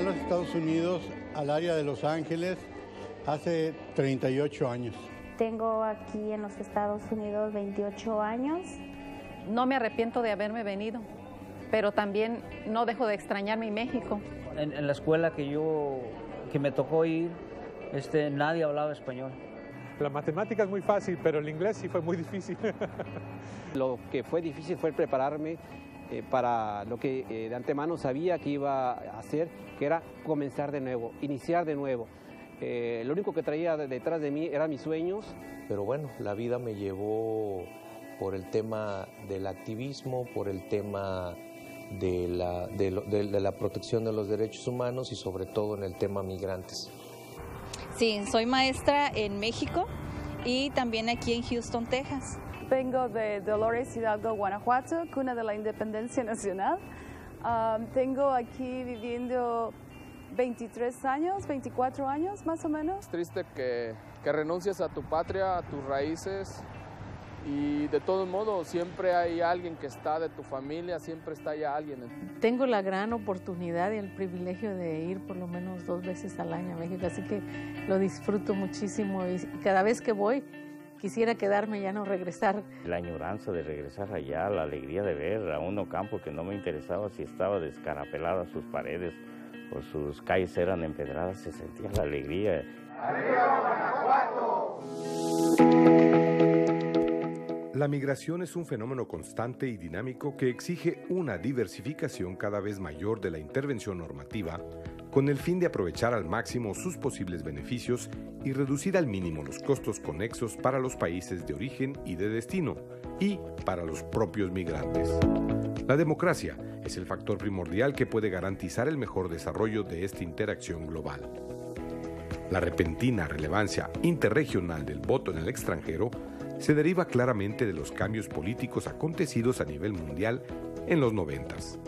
los Estados Unidos al área de Los Ángeles hace 38 años. Tengo aquí en los Estados Unidos 28 años. No me arrepiento de haberme venido, pero también no dejo de extrañar mi México. En la escuela que me tocó ir, nadie hablaba español. La matemática es muy fácil, pero el inglés sí fue muy difícil. Lo que fue difícil fue prepararme para lo que de antemano sabía que iba a hacer, que era comenzar de nuevo, iniciar de nuevo. Lo único que traía detrás de mí eran mis sueños. Pero bueno, la vida me llevó por el tema del activismo, por el tema de la protección de los derechos humanos y sobre todo en el tema migrantes. Sí, soy maestra en México y también aquí en Houston, Texas. Vengo de Dolores Hidalgo, Guanajuato, cuna de la independencia nacional. Tengo aquí viviendo 23 años, 24 años más o menos. Es triste que renuncies a tu patria, a tus raíces, y de todos modos siempre hay alguien que está de tu familia, siempre está ya alguien. Tengo la gran oportunidad y el privilegio de ir por lo menos 2 veces al año a México, así que lo disfruto muchísimo y cada vez que voy quisiera quedarme, ya no regresar. La añoranza de regresar allá, la alegría de ver a un Ocampo que no me interesaba si estaba descarapelada sus paredes o sus calles eran empedradas, se sentía la alegría. ¡Arriba Guanajuato! La migración es un fenómeno constante y dinámico que exige una diversificación cada vez mayor de la intervención normativa con el fin de aprovechar al máximo sus posibles beneficios y reducir al mínimo los costos conexos para los países de origen y de destino y para los propios migrantes. La democracia es el factor primordial que puede garantizar el mejor desarrollo de esta interacción global. La repentina relevancia interregional del voto en el extranjero se deriva claramente de los cambios políticos acontecidos a nivel mundial en los 90s.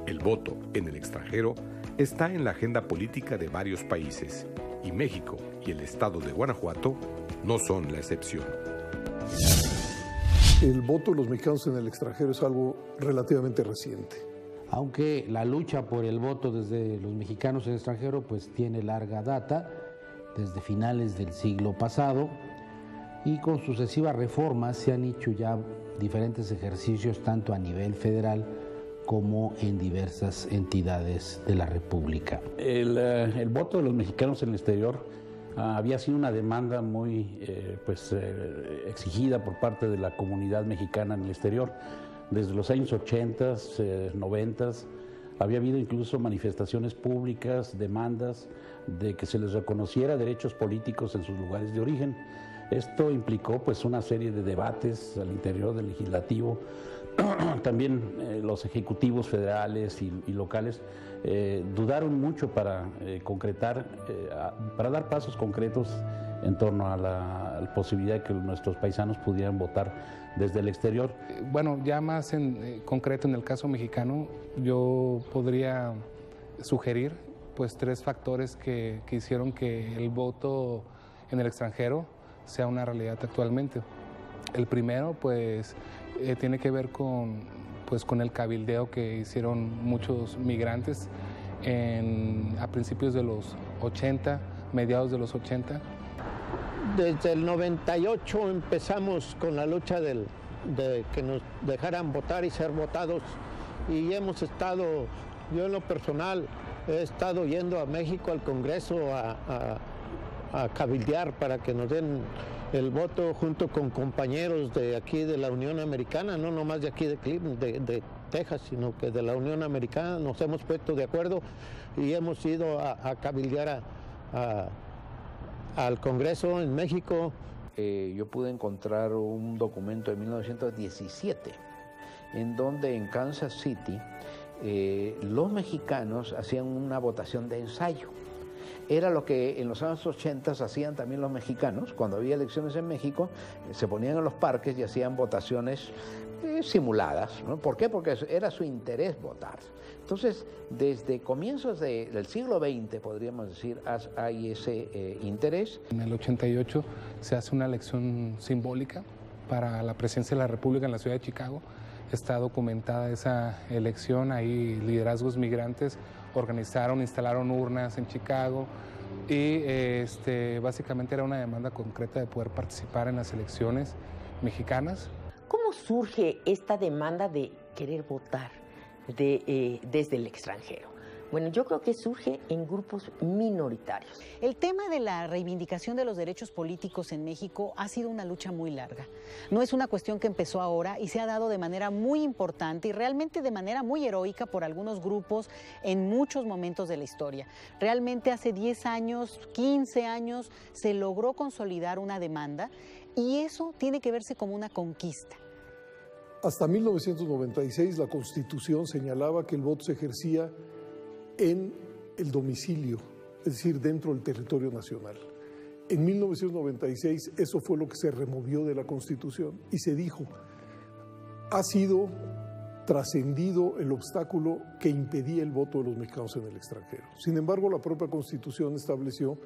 El voto en el extranjero está en la agenda política de varios países, y México y el estado de Guanajuato no son la excepción. El voto de los mexicanos en el extranjero es algo relativamente reciente. Aunque la lucha por el voto desde los mexicanos en el extranjero pues tiene larga data, desde finales del siglo pasado, y con sucesivas reformas se han hecho ya diferentes ejercicios tanto a nivel federal como en diversas entidades de la República. El voto de los mexicanos en el exterior había sido una demanda muy exigida por parte de la comunidad mexicana en el exterior. Desde los años 80, 90 había habido incluso manifestaciones públicas, demandas de que se les reconociera derechos políticos en sus lugares de origen. Esto implicó pues una serie de debates al interior del legislativo. También los ejecutivos federales y locales dudaron mucho para concretar, para dar pasos concretos en torno a la posibilidad de que nuestros paisanos pudieran votar desde el exterior. Bueno, ya más en concreto en el caso mexicano, yo podría sugerir pues 3 factores que hicieron que el voto en el extranjero sea una realidad actualmente. El primero pues tiene que ver con el cabildeo que hicieron muchos migrantes a principios de los 80, mediados de los 80. Desde el 98 empezamos con la lucha de que nos dejaran votar y ser votados, y hemos estado, yo en lo personal, he estado yendo a México al Congreso a cabildear para que nos den el voto junto con compañeros de aquí de la Unión Americana, no nomás de aquí de Cleveland, de Texas, sino que de la Unión Americana. Nos hemos puesto de acuerdo y hemos ido a cabildear al Congreso en México. Yo pude encontrar un documento de 1917 en donde en Kansas City los mexicanos hacían una votación de ensayo. Era lo que en los años 80 hacían también los mexicanos. Cuando había elecciones en México, se ponían en los parques y hacían votaciones simuladas, ¿no? ¿Por qué? Porque era su interés votar. Entonces, desde comienzos del siglo XX, podríamos decir, hay ese interés. En el 88 se hace una elección simbólica para la presidencia de la República en la ciudad de Chicago. Está documentada esa elección, hay liderazgos migrantes instalaron urnas en Chicago y básicamente era una demanda concreta de poder participar en las elecciones mexicanas. ¿Cómo surge esta demanda de querer votar desde el extranjero? Bueno, yo creo que surge en grupos minoritarios. El tema de la reivindicación de los derechos políticos en México ha sido una lucha muy larga. No es una cuestión que empezó ahora y se ha dado de manera muy importante y realmente de manera muy heroica por algunos grupos en muchos momentos de la historia. Realmente hace 10 años, 15 años, se logró consolidar una demanda y eso tiene que verse como una conquista. Hasta 1996 la Constitución señalaba que el voto se ejercía en el domicilio, es decir, dentro del territorio nacional. En 1996 eso fue lo que se removió de la Constitución y se dijo, ha sido trascendido el obstáculo que impedía el voto de los mexicanos en el extranjero. Sin embargo, la propia Constitución estableció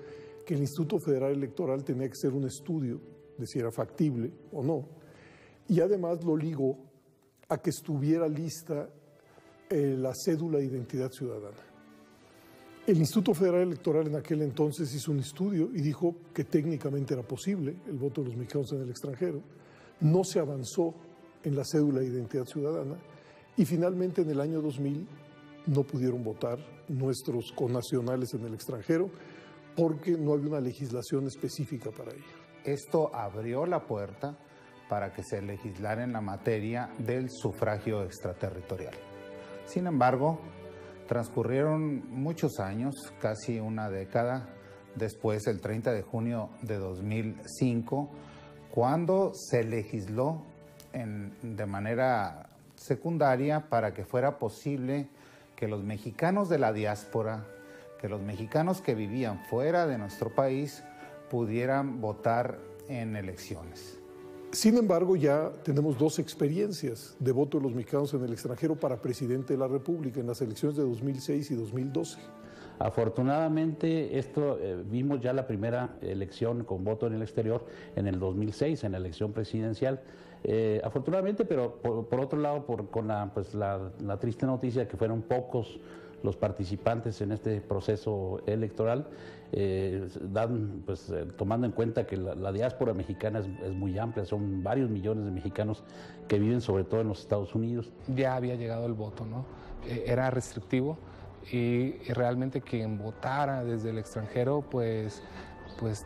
que el Instituto Federal Electoral tenía que hacer un estudio de si era factible o no, y además lo ligó a que estuviera lista la cédula de identidad ciudadana. El Instituto Federal Electoral en aquel entonces hizo un estudio y dijo que técnicamente era posible el voto de los mexicanos en el extranjero. No se avanzó en la cédula de identidad ciudadana y finalmente en el año 2000 no pudieron votar nuestros connacionales en el extranjero porque no había una legislación específica para ello. Esto abrió la puerta para que se legislara en la materia del sufragio extraterritorial. Sin embargo, transcurrieron muchos años, casi una década después, el 30 de junio de 2005, cuando se legisló de manera secundaria para que fuera posible que los mexicanos de la diáspora, que los mexicanos que vivían fuera de nuestro país pudieran votar en elecciones. Sin embargo, ya tenemos 2 experiencias de voto de los mexicanos en el extranjero para presidente de la República en las elecciones de 2006 y 2012. Afortunadamente, vimos ya la primera elección con voto en el exterior en el 2006, en la elección presidencial. Afortunadamente, pero por otro lado, con la triste noticia que fueron pocos los participantes en este proceso electoral, tomando en cuenta que la diáspora mexicana es muy amplia, son varios millones de mexicanos que viven sobre todo en los Estados Unidos. Ya había llegado el voto, ¿no? Era restrictivo y realmente quien votara desde el extranjero, pues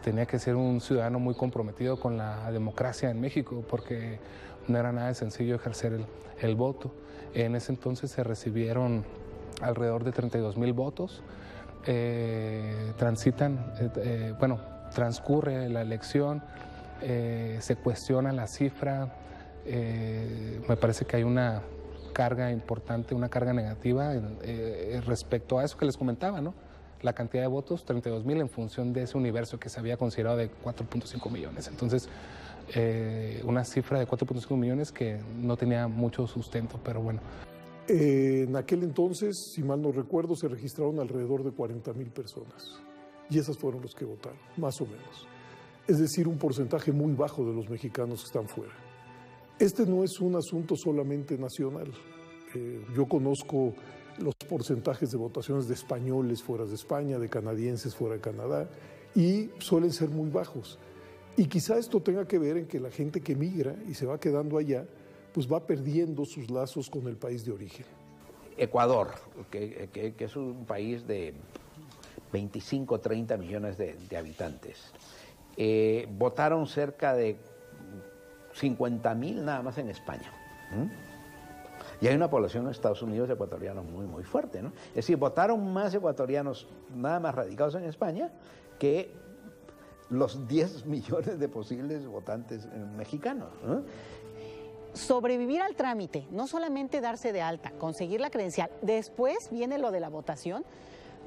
tenía que ser un ciudadano muy comprometido con la democracia en México, porque no era nada sencillo ejercer el voto. En ese entonces se recibieron alrededor de 32,000 votos. Transcurre la elección, se cuestiona la cifra, me parece que hay una carga importante, una carga negativa respecto a eso que les comentaba, ¿no? La cantidad de votos, 32,000 en función de ese universo que se había considerado de 4.5 millones. Entonces, una cifra de 4.5 millones que no tenía mucho sustento, pero bueno. En aquel entonces, si mal no recuerdo, se registraron alrededor de 40,000 personas y esas fueron los que votaron, más o menos. Es decir, un porcentaje muy bajo de los mexicanos que están fuera. Este no es un asunto solamente nacional. Yo conozco los porcentajes de votaciones de españoles fuera de España, de canadienses fuera de Canadá, y suelen ser muy bajos. Y quizá esto tenga que ver en que la gente que migra y se va quedando allá, pues va perdiendo sus lazos con el país de origen. Ecuador, que es un país de 25, 30 millones de habitantes, votaron cerca de 50,000 nada más en España. Y hay una población en Estados Unidos de ecuatorianos muy, muy fuerte, ¿no? Es decir, votaron más ecuatorianos nada más radicados en España que los 10 millones de posibles votantes mexicanos, ¿no? Sobrevivir al trámite, no solamente darse de alta, conseguir la credencial, después viene lo de la votación.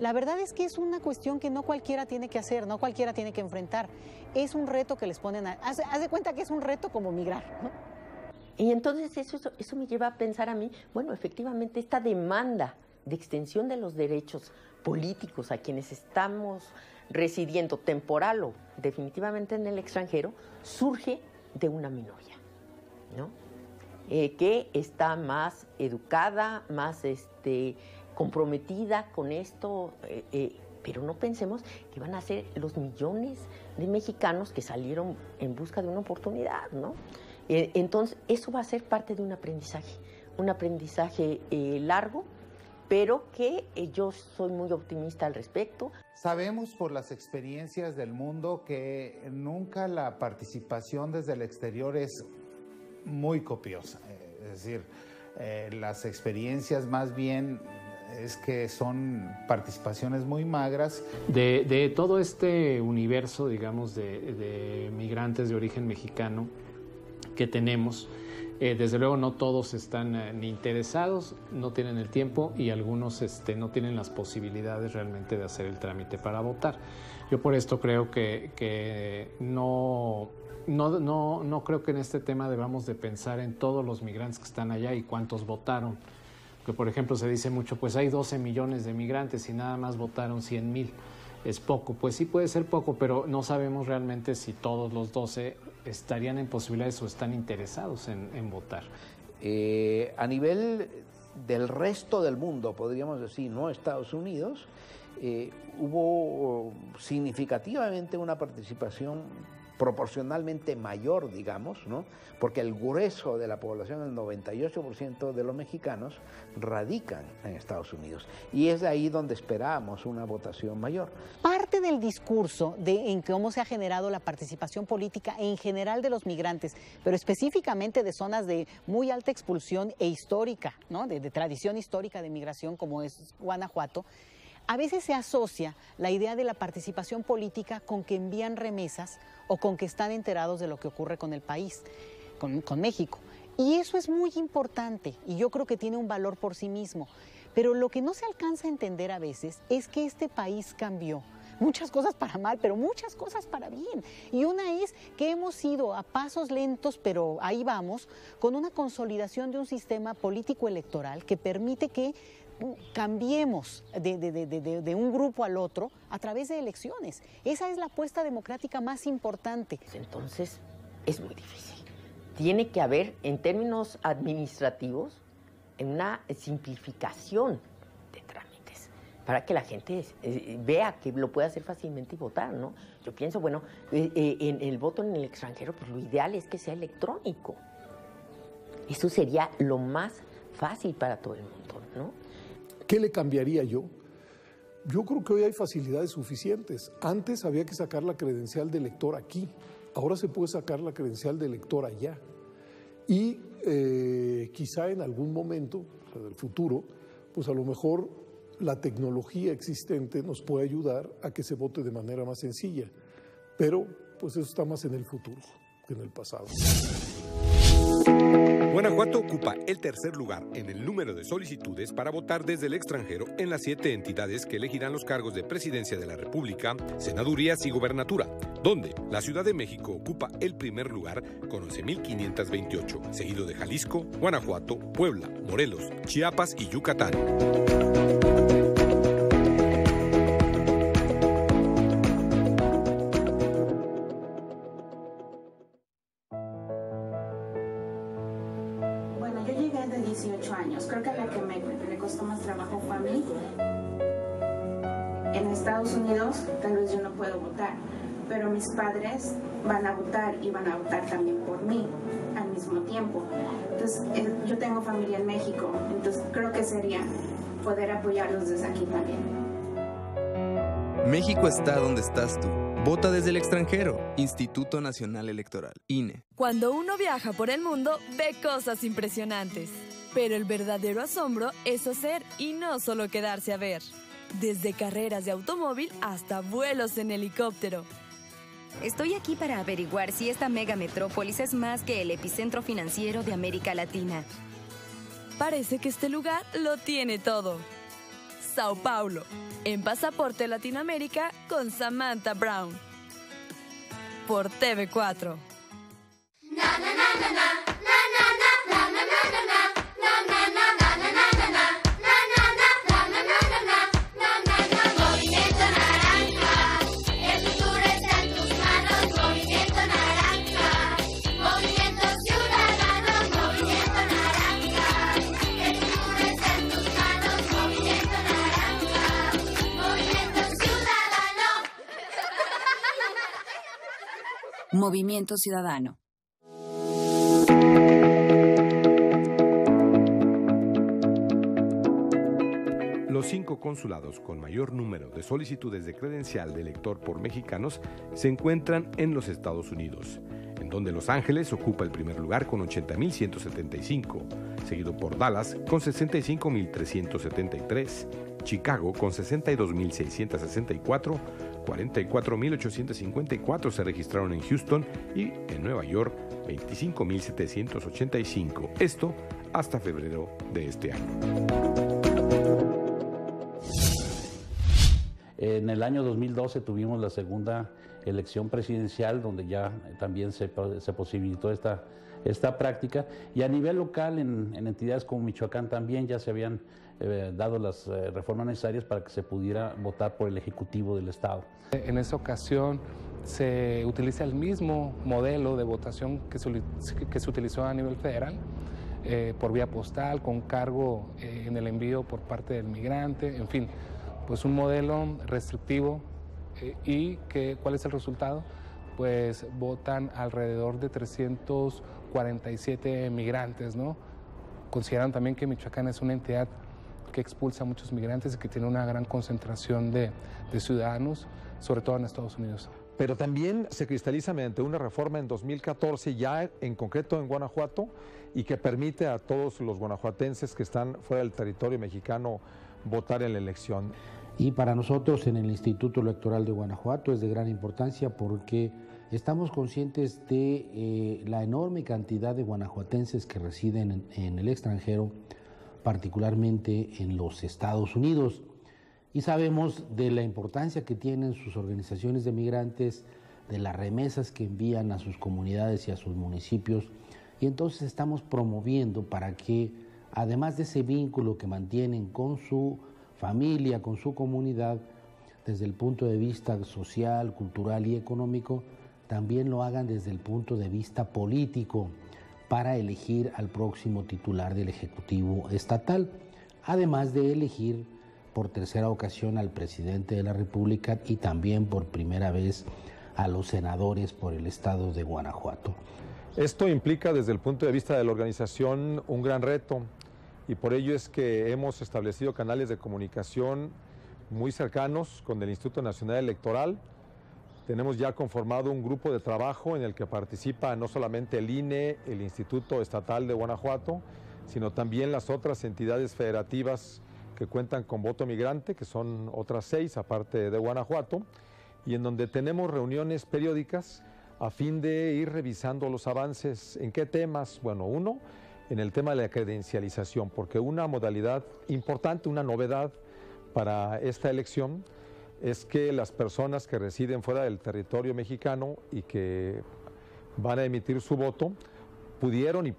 La verdad es que es una cuestión que no cualquiera tiene que hacer, no cualquiera tiene que enfrentar. Es un reto que les ponen haz de cuenta que es un reto como migrar, ¿no? Y entonces eso me lleva a pensar a mí, bueno, efectivamente esta demanda de extensión de los derechos políticos a quienes estamos residiendo temporal o definitivamente en el extranjero, surge de una minoría, ¿no? Que está más educada, más comprometida con esto, pero no pensemos que van a ser los millones de mexicanos que salieron en busca de una oportunidad, ¿no? Entonces, eso va a ser parte de un aprendizaje largo, pero que yo soy muy optimista al respecto. Sabemos por las experiencias del mundo que nunca la participación desde el exterior es muy copiosa. Es decir, las experiencias más bien es que son participaciones muy magras. De todo este universo, digamos, de migrantes de origen mexicano que tenemos, desde luego no todos están ni interesados, no tienen el tiempo y algunos no tienen las posibilidades realmente de hacer el trámite para votar. Yo por esto creo que no creo que en este tema debamos de pensar en todos los migrantes que están allá y cuántos votaron. Que por ejemplo se dice mucho, pues hay 12 millones de migrantes y nada más votaron 100,000. Es poco, pues sí puede ser poco, pero no sabemos realmente si todos los 12 estarían en posibilidades o están interesados en votar. A nivel del resto del mundo, podríamos decir, no Estados Unidos, hubo significativamente una participación proporcionalmente mayor, digamos, ¿no? Porque el grueso de la población, el 98% de los mexicanos, radican en Estados Unidos. Y es ahí donde esperábamos una votación mayor. Parte del discurso en cómo se ha generado la participación política en general de los migrantes, pero específicamente de zonas de muy alta expulsión e histórica, ¿no? de tradición histórica de migración como es Guanajuato, a veces se asocia la idea de la participación política con que envían remesas o con que están enterados de lo que ocurre con el país, con México. Y eso es muy importante y yo creo que tiene un valor por sí mismo. Pero lo que no se alcanza a entender a veces es que este país cambió. Muchas cosas para mal, pero muchas cosas para bien. Y una es que hemos ido a pasos lentos, pero ahí vamos, con una consolidación de un sistema político electoral que permite que cambiemos de un grupo al otro a través de elecciones. Esa es la apuesta democrática más importante. Entonces, es muy difícil. Tiene que haber, en términos administrativos, una simplificación de trámites para que la gente vea que lo puede hacer fácilmente y votar, ¿no? Yo pienso, bueno, en el voto en el extranjero, pues lo ideal es que sea electrónico. Eso sería lo más fácil para todo el mundo, ¿no? ¿Qué le cambiaría yo? Yo creo que hoy hay facilidades suficientes. Antes había que sacar la credencial de elector aquí, ahora se puede sacar la credencial de elector allá. Y quizá en algún momento, o sea, del futuro, pues a lo mejor la tecnología existente nos puede ayudar a que se vote de manera más sencilla. Pero pues eso está más en el futuro que en el pasado. Guanajuato ocupa el tercer lugar en el número de solicitudes para votar desde el extranjero en las 7 entidades que elegirán los cargos de Presidencia de la República, Senadurías y Gobernatura, donde la Ciudad de México ocupa el primer lugar con 11,528, seguido de Jalisco, Guanajuato, Puebla, Morelos, Chiapas y Yucatán. Creo que la que me costó más trabajo fue a mí. En Estados Unidos tal vez yo no puedo votar, pero mis padres van a votar y van a votar también por mí al mismo tiempo. Entonces yo tengo familia en México, entonces creo que sería poder apoyarlos desde aquí también. México está donde estás tú. Vota desde el extranjero. Instituto Nacional Electoral, INE. Cuando uno viaja por el mundo, ve cosas impresionantes. Pero el verdadero asombro es hacer y no solo quedarse a ver. Desde carreras de automóvil hasta vuelos en helicóptero. Estoy aquí para averiguar si esta mega metrópolis es más que el epicentro financiero de América Latina. Parece que este lugar lo tiene todo. Sao Paulo, en Pasaporte Latinoamérica con Samantha Brown. Por TV4. Movimiento Movimiento Ciudadano. Los 5 consulados con mayor número de solicitudes de credencial de elector por mexicanos se encuentran en los Estados Unidos, en donde Los Ángeles ocupa el primer lugar con 80.175, seguido por Dallas con 65.373, Chicago con 62.664, 44.854 se registraron en Houston y en Nueva York 25.785, esto hasta febrero de este año. En el año 2012 tuvimos la segunda elección presidencial, donde ya también se posibilitó esta práctica, y a nivel local, en entidades como Michoacán también ya se habían dado las reformas necesarias para que se pudiera votar por el Ejecutivo del Estado. En esa ocasión se utiliza el mismo modelo de votación que se utilizó a nivel federal, por vía postal, con cargo en el envío por parte del migrante, en fin, pues un modelo restrictivo. ¿Y cuál es el resultado? Pues votan alrededor de 347 migrantes, ¿no? Consideran también que Michoacán es una entidad que expulsa a muchos migrantes y que tiene una gran concentración de ciudadanos, sobre todo en Estados Unidos. Pero también se cristaliza mediante una reforma en 2014, ya en concreto en Guanajuato, y que permite a todos los guanajuatenses que están fuera del territorio mexicano votar en la elección. Y para nosotros en el Instituto Electoral de Guanajuato es de gran importancia porque estamos conscientes de la enorme cantidad de guanajuatenses que residen en el extranjero, particularmente en los Estados Unidos. Y sabemos de la importancia que tienen sus organizaciones de migrantes, de las remesas que envían a sus comunidades y a sus municipios. Y entonces estamos promoviendo para que, además de ese vínculo que mantienen con su familia, con su comunidad, desde el punto de vista social, cultural y económico, también lo hagan desde el punto de vista político para elegir al próximo titular del Ejecutivo Estatal, además de elegir por tercera ocasión al presidente de la República y también por primera vez a los senadores por el estado de Guanajuato. Esto implica desde el punto de vista de la organización un gran reto, y por ello es que hemos establecido canales de comunicación muy cercanos con el Instituto Nacional Electoral. Tenemos ya conformado un grupo de trabajo en el que participa no solamente el INE, el Instituto Estatal de Guanajuato, sino también las otras entidades federativas que cuentan con voto migrante, que son otras 6 aparte de Guanajuato, y en donde tenemos reuniones periódicas a fin de ir revisando los avances. ¿En qué temas? Bueno, uno, en el tema de la credencialización, porque una modalidad importante, una novedad para esta elección es que las personas que residen fuera del territorio mexicano y que van a emitir su voto pudieron y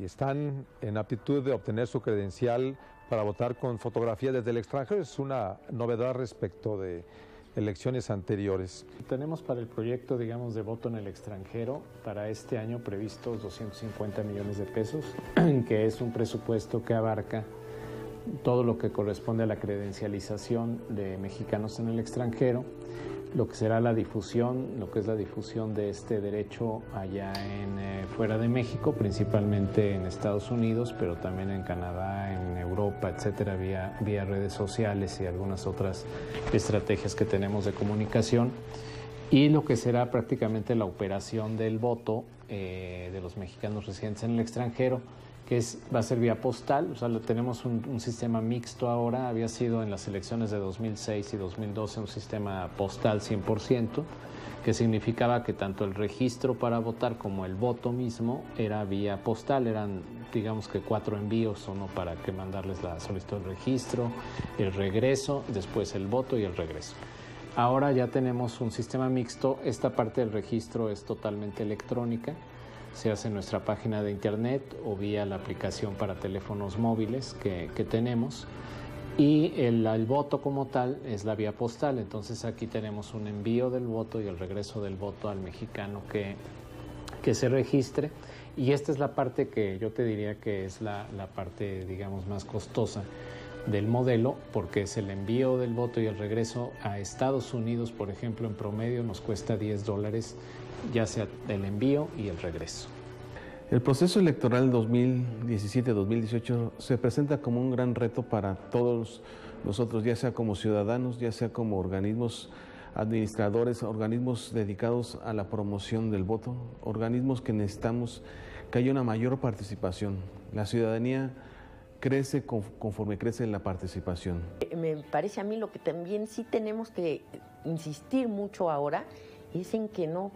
están en aptitud de obtener su credencial para votar con fotografía desde el extranjero. Es una novedad respecto de elecciones anteriores. Tenemos para el proyecto, digamos, de voto en el extranjero para este año previstos 250 millones de pesos, que es un presupuesto que abarca todo lo que corresponde a la credencialización de mexicanos en el extranjero, lo que será la difusión, lo que es la difusión de este derecho allá fuera de México, principalmente en Estados Unidos, pero también en Canadá, en Europa, etcétera, vía redes sociales y algunas otras estrategias que tenemos de comunicación, y lo que será prácticamente la operación del voto de los mexicanos residentes en el extranjero, que va a ser vía postal. O sea, tenemos un sistema mixto ahora. Había sido en las elecciones de 2006 y 2012 un sistema postal 100%, que significaba que tanto el registro para votar como el voto mismo era vía postal. Eran, digamos que 4 envíos, uno para que mandarles la solicitud de registro, el regreso, después el voto y el regreso. Ahora ya tenemos un sistema mixto. Esta parte del registro es totalmente electrónica. Se hace en nuestra página de internet o vía la aplicación para teléfonos móviles que tenemos, y el voto como tal es la vía postal. Entonces aquí tenemos un envío del voto y el regreso del voto al mexicano que se registre, y esta es la parte que yo te diría que es la parte, digamos, más costosa, del modelo, porque es el envío del voto y el regreso a Estados Unidos, por ejemplo, en promedio nos cuesta $10, ya sea el envío y el regreso. El proceso electoral 2017-2018 se presenta como un gran reto para todos nosotros, ya sea como ciudadanos, ya sea como organismos administradores, organismos dedicados a la promoción del voto, organismos que necesitamos que haya una mayor participación. La ciudadanía crece conforme crece la participación. Me parece a mí lo que también sí tenemos que insistir mucho ahora es en que no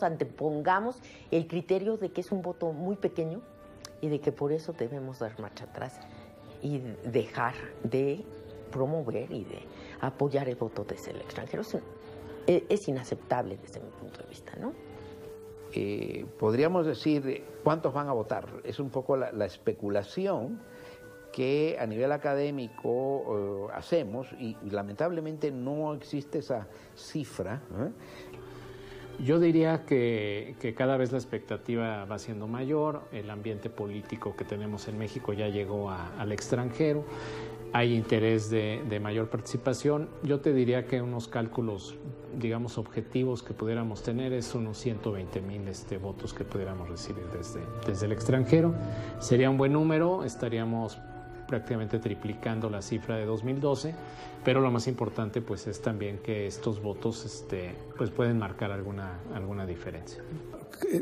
antepongamos el criterio de que es un voto muy pequeño y de que por eso debemos dar marcha atrás y dejar de promover y de apoyar el voto desde el extranjero. Es inaceptable desde mi punto de vista, ¿no? Podríamos decir cuántos van a votar. Es un poco la especulación que a nivel académico hacemos y lamentablemente no existe esa cifra. Yo diría que cada vez la expectativa va siendo mayor, el ambiente político que tenemos en México ya llegó al extranjero, hay interés de mayor participación. Yo te diría que unos cálculos, digamos, objetivos que pudiéramos tener es unos 120,000 votos que pudiéramos recibir desde el extranjero. Sería un buen número, estaríamos prácticamente triplicando la cifra de 2012, pero lo más importante pues es también que estos votos pues pueden marcar alguna diferencia.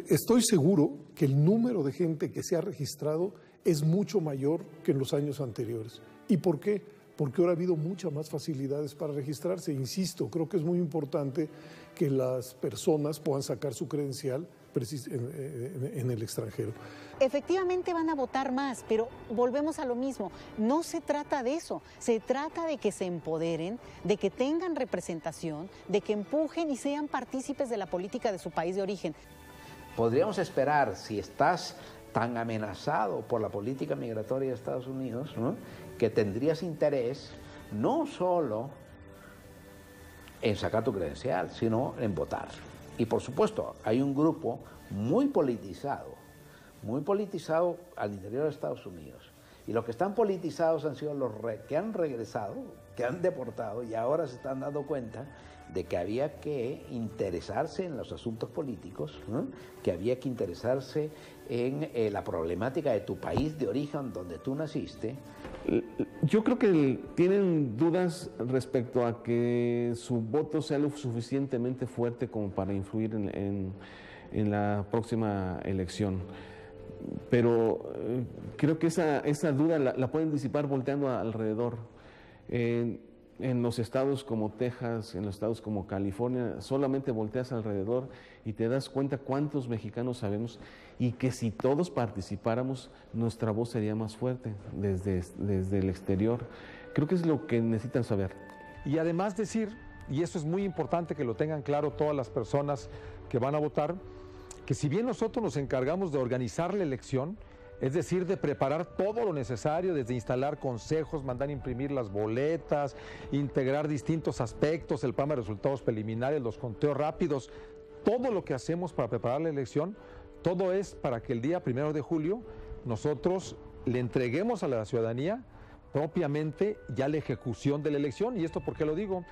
Estoy seguro que el número de gente que se ha registrado es mucho mayor que en los años anteriores. ¿Y por qué? Porque ahora ha habido muchas más facilidades para registrarse. Insisto, creo que es muy importante que las personas puedan sacar su credencial en el extranjero. Efectivamente van a votar más, pero volvemos a lo mismo. No se trata de eso, se trata de que se empoderen, de que tengan representación, de que empujen y sean partícipes de la política de su país de origen. Podríamos esperar, si estás tan amenazado por la política migratoria de Estados Unidos, ¿no?, que tendrías interés no solo en sacar tu credencial, sino en votar. Y por supuesto, hay un grupo muy politizado al interior de Estados Unidos. Y los que están politizados han sido los que han regresado, que han deportado y ahora se están dando cuenta de que había que interesarse en los asuntos políticos, ¿no?, que había que interesarse en la problemática de tu país de origen donde tú naciste. Yo creo que tienen dudas respecto a que su voto sea lo suficientemente fuerte como para influir en la próxima elección. Pero creo que esa duda la pueden disipar volteando alrededor. En los estados como Texas, en los estados como California, solamente volteas alrededor y te das cuenta cuántos mexicanos sabemos y que si todos participáramos, nuestra voz sería más fuerte desde el exterior. Creo que es lo que necesitan saber. Y además decir, y eso es muy importante que lo tengan claro todas las personas que van a votar, que si bien nosotros nos encargamos de organizar la elección, es decir, de preparar todo lo necesario, desde instalar consejos, mandar imprimir las boletas, integrar distintos aspectos, el programa de resultados preliminares, los conteos rápidos, todo lo que hacemos para preparar la elección, todo es para que el día 1 de julio nosotros le entreguemos a la ciudadanía propiamente ya la ejecución de la elección. ¿Y esto por qué lo digo?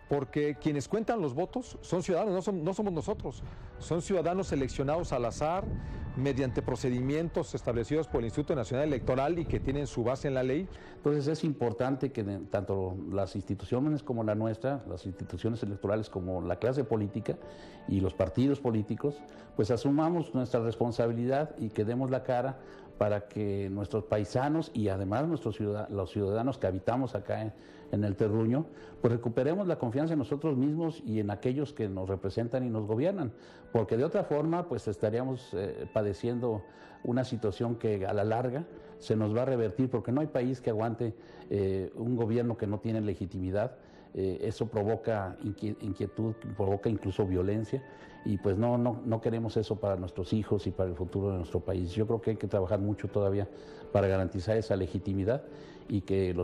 Porque quienes cuentan los votos son ciudadanos, no somos nosotros, son ciudadanos seleccionados al azar mediante procedimientos establecidos por el Instituto Nacional Electoral y que tienen su base en la ley. Entonces es importante que tanto las instituciones como la nuestra, las instituciones electorales como la clase política y los partidos políticos, pues asumamos nuestra responsabilidad y que demos la cara para que nuestros paisanos y además los ciudadanos que habitamos acá en el terruño, pues recuperemos la confianza en nosotros mismos y en aquellos que nos representan y nos gobiernan, porque de otra forma pues estaríamos padeciendo una situación que a la larga se nos va a revertir, porque no hay país que aguante un gobierno que no tiene legitimidad. Eso provoca inquietud, provoca incluso violencia, y pues no queremos eso para nuestros hijos y para el futuro de nuestro país. Yo creo que hay que trabajar mucho todavía para garantizar esa legitimidad y que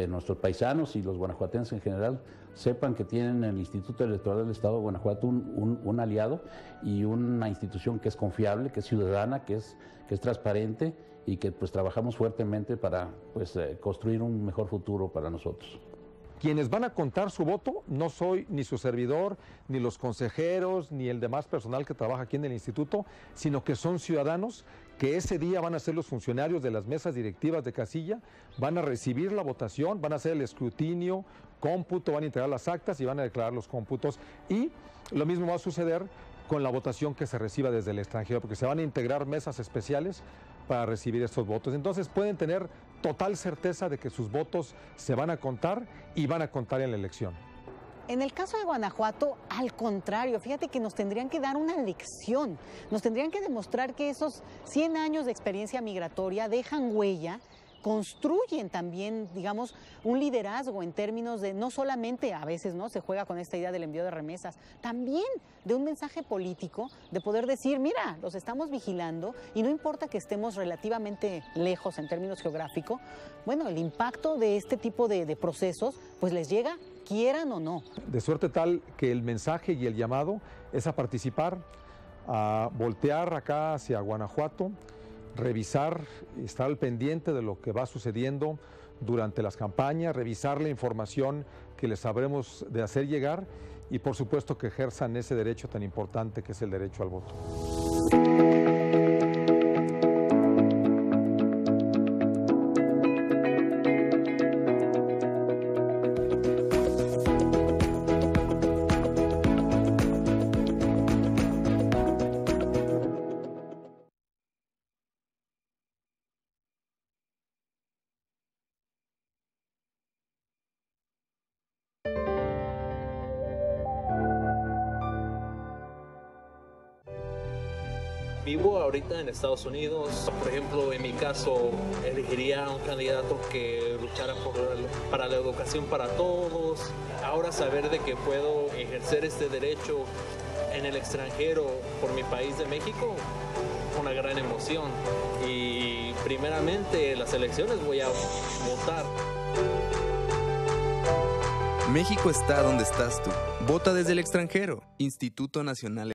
nuestros paisanos y los guanajuatenses en general sepan que tienen en el Instituto Electoral del Estado de Guanajuato un aliado y una institución que es confiable, que es ciudadana, que es transparente y que pues trabajamos fuertemente para pues construir un mejor futuro para nosotros. Quienes van a contar su voto no soy ni su servidor, ni los consejeros, ni el demás personal que trabaja aquí en el instituto, sino que son ciudadanos que ese día van a ser los funcionarios de las mesas directivas de casilla, van a recibir la votación, van a hacer el escrutinio, cómputo, van a integrar las actas y van a declarar los cómputos. Y lo mismo va a suceder con la votación que se reciba desde el extranjero, porque se van a integrar mesas especiales para recibir estos votos. Entonces pueden tener total certeza de que sus votos se van a contar y van a contar en la elección. En el caso de Guanajuato, al contrario, fíjate que nos tendrían que dar una lección, nos tendrían que demostrar que esos 100 años de experiencia migratoria dejan huella, construyen también, digamos, un liderazgo en términos de no solamente, a veces no se juega con esta idea del envío de remesas, también de un mensaje político de poder decir, mira, los estamos vigilando y no importa que estemos relativamente lejos en términos geográficos, bueno, el impacto de este tipo de procesos pues les llega, quieran o no. De suerte tal que el mensaje y el llamado es a participar, a voltear acá hacia Guanajuato, revisar, estar al pendiente de lo que va sucediendo durante las campañas, revisar la información que les sabremos de hacer llegar y por supuesto que ejerzan ese derecho tan importante que es el derecho al voto. Vivo ahorita en Estados Unidos. Por ejemplo, en mi caso, elegiría a un candidato que luchara para la educación para todos. Ahora saber de que puedo ejercer este derecho en el extranjero por mi país de México, una gran emoción. Y primeramente, en las elecciones voy a votar. México está donde estás tú. Vota desde el extranjero. Instituto Nacional